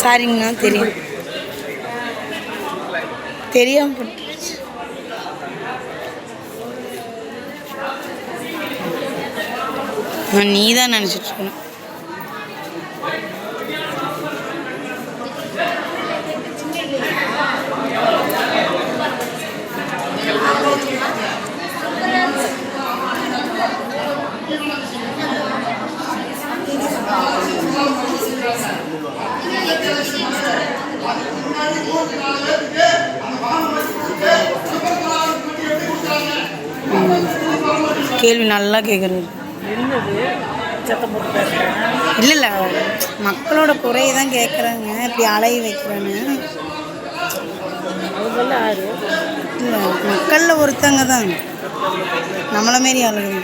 சாரிங்கண்ணா தெரியும் தெரியாம போட்டுருச்சு. நீ தான் நினச்சிட்டு இருக்கணும். கேள்வி நல்லா கேட்குறது. இல்லை இல்லை, மக்களோட குறையை தான் கேட்குறாங்க. இப்படி அலைய வைக்கிறான்னு இல்லை, மக்களில் ஒருத்தங்க தான் நம்மளை மாரி ஆளுங்க.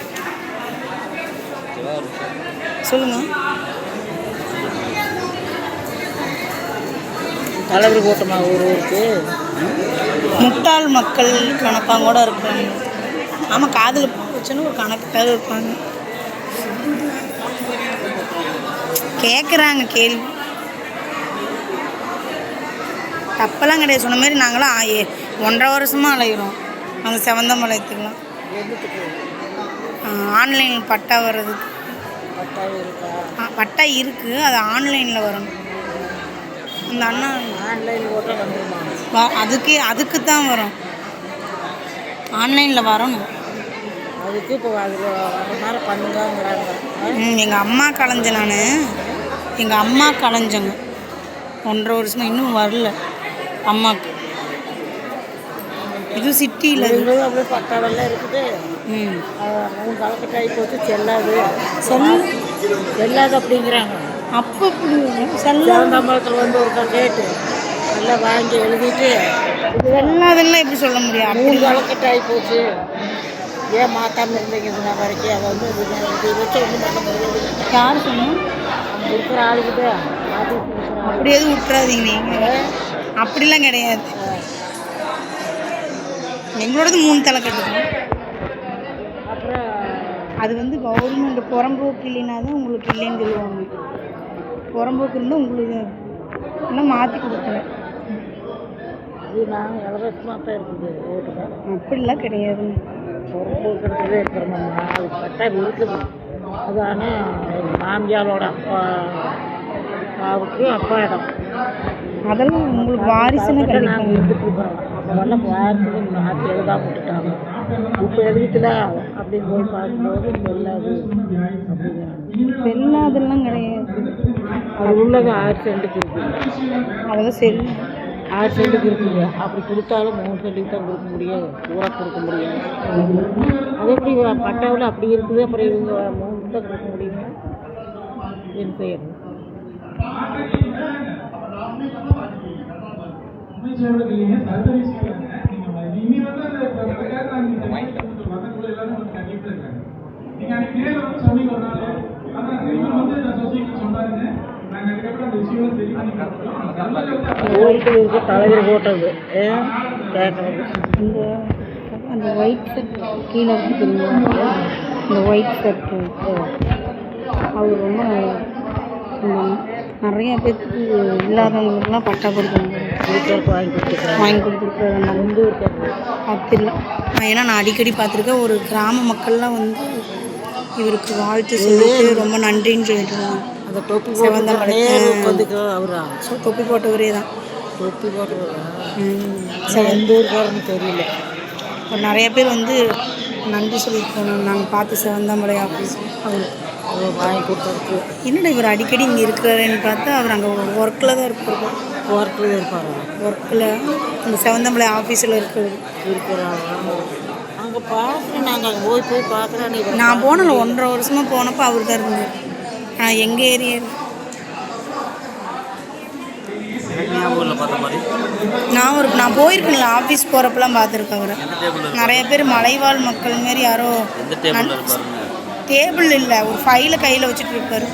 சொல்லுங்க. தலைவர் கூட்டமா ஊருக்கு முட்டாள் மக்கள் கணக்காங்கூட இருக்கிறாங்க. ஆமாம், காதில் வச்சுன்னு ஒரு கணக்குக்காக இருப்பாங்க. கேட்குறாங்க கேள்வி. தப்பெல்லாம் கிடையாது. சொன்ன மாதிரி நாங்களாம் 1.5 வருஷமாக அலைகிறோம் அந்த செவந்தமலையத்துக்கெலாம். ஆன்லைன் பட்டா வர்றதுக்கு. பட்டா இருக்குது, அது ஆன்லைனில் வரணும். அந்த அண்ணா ஆன்லைன் போட்டால் வந்துடுமா? அதுக்கு தான் வரும், ஆன்லைனில் வரணும். அதுக்கு இப்போ அதில் வர மாதிரி பண்ணுங்கிறாங்க. எங்கள் அம்மா கலைஞ்ச எங்கள் அம்மா கலைஞ்சங்க 1.5 வருஷமாக இன்னும் வரல அம்மாவுக்கு. இது சிட்டியில் அப்படியே பட்டாவெல்லாம் இருக்குது. அவங்க கலக்கட்டு ஆகி போச்சு, செல்லாது அப்படிங்கிறாங்க. அப்போ செல்லாம்பலத்தில் வந்து ஒரு கேட்டு எல்லாம் வாங்கி எழுதிட்டு செல்லாதெல்லாம் எப்படி சொல்ல முடியும்? அவங்க கலக்கட்டு ஆகி போச்சு, ஏன் மாற்றாமல் இருந்தீங்க வரைக்கும். அதை வந்து வச்சு ஒன்றும் பண்ண முடியாது. யார் சொன்னோம்? அங்கே இருக்கிற ஆளுக்கிட்ட அப்படி எதுவும் விட்டுறாதீங்க. நீங்கள் அப்படிலாம் கிடையாது. எங்களோடது 3 தலைக்கட்டு தான். அப்புறம் அது வந்து கவர்மெண்ட் புறம்போக்கு இல்லைன்னா தான் உங்களுக்கு இல்லைன்னு சொல்லுவாங்க. புறம்போக்கு இருந்தால் உங்களுக்கு இன்னும் மாற்றி கொடுக்கணும். இது நாங்கள் இலவசமாக தான் இருக்குது ஓட்டுங்க. அப்படிலாம் கிடையாதுங்க. புறம்போக்கு இருக்கிறதே இருக்கிறோம்னா அது கட்டாயம் இருக்குது. அது ஆனால் எங்கள் மாமியாரோட அப்பாவுக்கு அப்பா இடம். அதெல்லாம் உங்களுக்கு வாரிசுன்னு நாங்கள் எடுத்துகிட்ருக்கோம். அதெல்லாம் வாரிசுன்னு மாற்றி எழுதாம விட்டுட்டாங்க. இப்போ எழுதிக்கல அப்படின்னு போய் பார்க்கும்போது செல்லாது அப்படிங்கிறாங்க. செல்லாதெல்லாம் கிடையாது. அது உள்ளது 6 சென்ட்டுக்கு இருக்குது. அதெல்லாம் சரி 6 சென்ட்டுக்கு இருக்குங்க. அப்படி கொடுத்தாலும் 3 சென்ட்டுக்கு தான் கொடுக்க முடியாது, பூரா கொடுக்க முடியாது. அது எப்படி பட்டாவில் அப்படி இருக்குது, அப்புறம் இவங்க 3 தான் கொடுக்க முடியுமா? என்ன செய்யணும்? கோயிலுக்கு தலைவர் போட்டது இந்த அந்த ஒயிட் ஷர்ட் கீழே தெரியுமா? இந்த ஒயிட் ஷர்ட்டு அவர் ரொம்ப நிறைய பேருக்கு இல்லாதவங்களுக்குலாம் பட்டா கொடுக்குறாங்க. வாங்கி கொடுத்துருக்குறாரு. அந்த வந்து பார்த்துல ஏன்னா நான் அடிக்கடி பார்த்துருக்கேன். ஒரு கிராம மக்கள்லாம் வந்து இவருக்கு வாழ்த்து சொல்லிட்டு ரொம்ப நன்றின்னு சொல்லிட்டுருக்காங்க. அந்த தொப்பி செவந்தமலை அவரா தொப்பி போட்டவரே தான். தொப்பி போட்டவரா? எந்த ஊருக்காரன்னு தெரியல. ஒரு நிறைய பேர் வந்து நன்றி சொல்லியிருக்கோம். நாங்கள் பார்த்து செவந்தாமலை ஆஃபீஸ் அவங்களுக்கு வாங்கி கொடுத்ததுக்கு. என்னடா இவர் அடிக்கடி இங்கே இருக்கிறாருன்னு பார்த்தா அவர் அங்கே ஒர்க்கில் தான் இருப்பார். ஒர்க்கில் இருப்பார். ஒர்க்கில் இந்த செவந்தமலை ஆஃபீஸில் இருக்கிறது இருக்கிறாங்க. அங்கே பார்க்குறேன். நாங்கள் அங்கே போய் பார்க்குறேன். நான் போனல 1.5 வருஷமாக போனப்போ அவர் தான் இருந்தார். ஆனால் எங்கள் ஏரியா நான் போயிருக்கேன்ல ஆஃபீஸ் போகிறப்பெல்லாம் பார்த்துருக்கேன் அவரை. நிறைய பேர் மலைவாழ் மக்கள் மாரி யாரோ டேபிள் இல்லை, ஒரு ஃபைலை கையில் வச்சுட்டு இருப்பார்.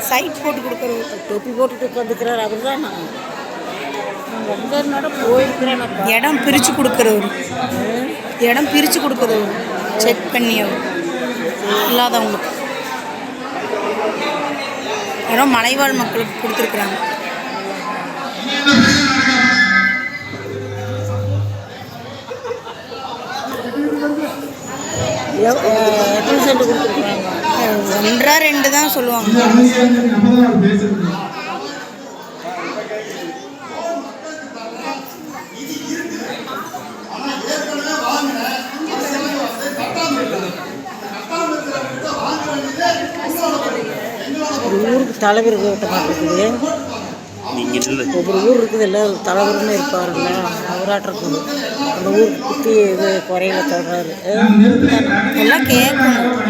சைட் போட்டு கொடுக்குறது, தொப்பி போட்டுட்டு உட்காந்துக்கிறார். அவர் தான் நான் வந்ததுனால போயிருக்கிறேன். இடம் பிரித்து கொடுக்குறவர், இடம் பிரித்து கொடுக்குறவர் செக் பண்ணி அவர் இல்லாதவங்களுக்கு யாரோ மலைவாழ் மக்களுக்கு கொடுத்துருக்குறாங்க. எத்தனை சென்ட் கொடுத்துருக்குறாங்க? 1.5 தான் சொல்லுவாங்க. ஊருக்கு தலைவர் கிட்ட மாட்டிருக்குது. ஒவ்வொரு ஊர் இருக்குது, எல்லாம் தலைவர்னு இருப்பாருல்ல, அவராட்டம் இருக்குது. அந்த ஊருக்கு குத்தி இது குறையில சொல்கிறாரு. எல்லாம் கேட்கணும்.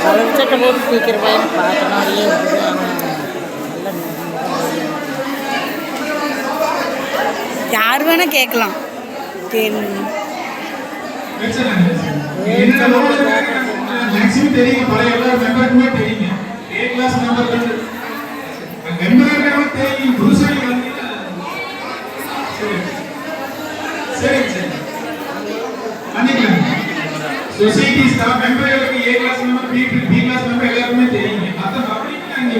கலர் சட்டை போட்டு சீக்கிரமாக பார்த்த மாதிரியே இருக்குது. யார் வேணால் கேட்கலாம். மேக்ஸிமம் தெரியுங்க, பழைய எல்லா மெம்பருக்குமே தெரியுங்க. ஏ கிளாஸ் மெம்பர் மெம்பருக்கு தெரியும். புதுசாக சரி சரி பண்ணிக்கலாம். சொசைட்டி ஸ்டாஃப் மெம்பர்களுக்கு A class member, B class member எல்லாருக்குமே தெரியுங்க. மற்ற பப்ளிக் அங்கே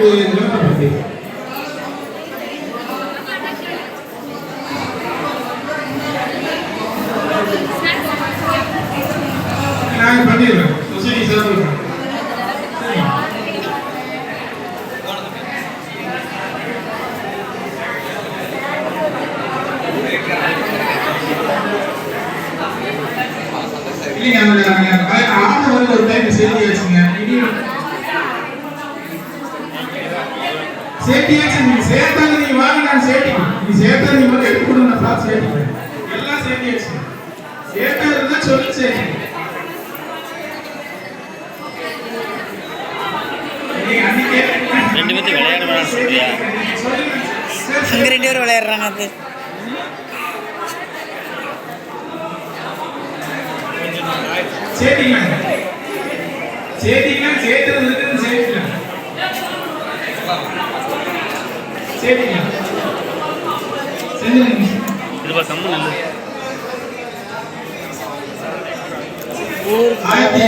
நாங்கள் பண்ணிடுறோம். சொசைட்டி சார்பில் இல்லைங்க. ஆர்டர் ஒரு டைம் சேர்த்து வச்சுங்க. சேர்த்தியாச்சு. நீங்க சேர்த்தாங்க, நீங்க வாங்க, நான் சேர்த்திக்கிறேன். நீ சேர்த்தா நீ மட்டும் எடுத்து கொடுங்க, நான் பார்த்து சேர்த்திக்கிறேன். எல்லாம் சேர்த்தியாச்சு. சேர்த்தா இருந்தா சொல்லி சேர்த்திக்கிறேன். ரெண்டு பேரும் விளையாடுறாங்க. அங்கே 2 பேரும் விளையாடுறாங்க. அது சேர்த்திக்கலாம். சேர்த்திக்கலாம். சேர்த்தது இருக்குன்னு சேர்த்திக்கலாம். சேர்த்திக்கலாம். செஞ்சுருங்க. இது கம்மு நல்லது.